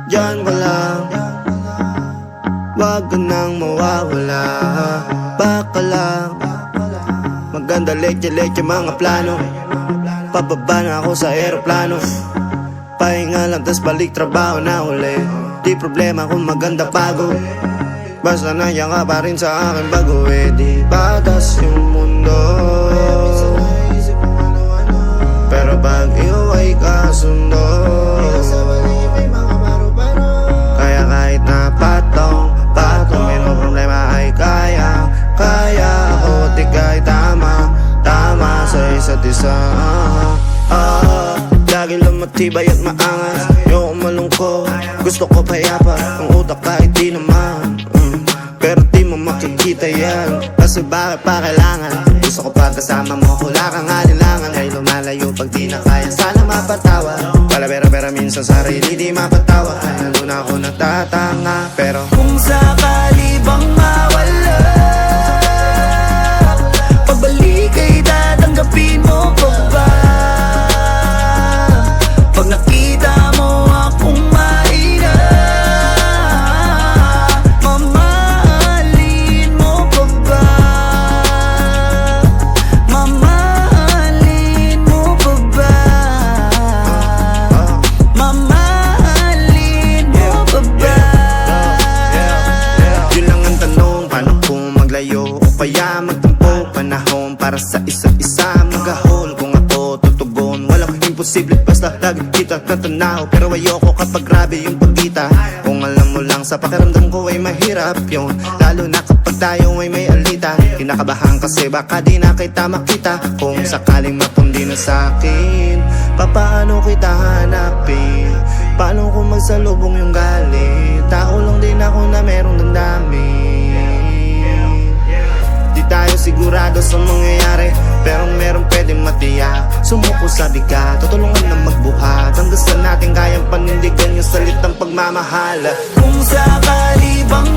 Diyan ka lang, wag ka nang mawawala. Baka lang, maganda leche-leche mga plano. Pababa na ako sa aeroplano, pahinga lang tas balik trabaho na uli. Di problema kung maganda pagod, basta nandiyan ka pa rin sa akin bago. Di batas yung mundo, pero pag ikaw ay kasundo, kaya kahit na patong may problema ay kaya ako at ika'y tama sa isa't isa. Lagi lang matibay at maangas, ayoko malungkot, gusto ko payapa, ang utak kahit di naman. Pero di mo makikita yan, kasi bakit pa kailangan? Gusto ko pa kasama mo, wala kang alinlangan. Ay lumalayo pag di na kaya, sana mapatawa. Pala minsan sarili di mapatawa. Lalo na ako natatanga, pero kung sakali bang mawala, pagbalik ay tatanggapin mo pa ba? Pag nakita mo akong mahina, mamahalin mo pa ba? Mamahalin mo pa ba? Mamahalin mo pa ba? yun lang ang tanong, paano kung maglayo o kaya magtampo? Panahon para sa isa't isa, mag-ahol kung ako tutugon. Walang imposible basta lagi kita natanaw, pero ayoko kapag grabe yung pagkita. Kung alam mo lang sa pakiramdam ko ay mahirap yun, lalo na kapag tayo ay may alita. Kinakabahan kasi baka di na kita makita. Kung sakaling mapundi na sa'kin, papaano kita hanapin? Paano kung magsalubong yung galit? Tao lang din ako na merong damdamin. Di tayo sigurado sa mangyayari, pero meron pwedeng matiyak. Sumuko sa bigat, tutulungan na magbuhat, hanggang sa natin kayang panindigan yung salitang pagmamahal. Kung sakali bang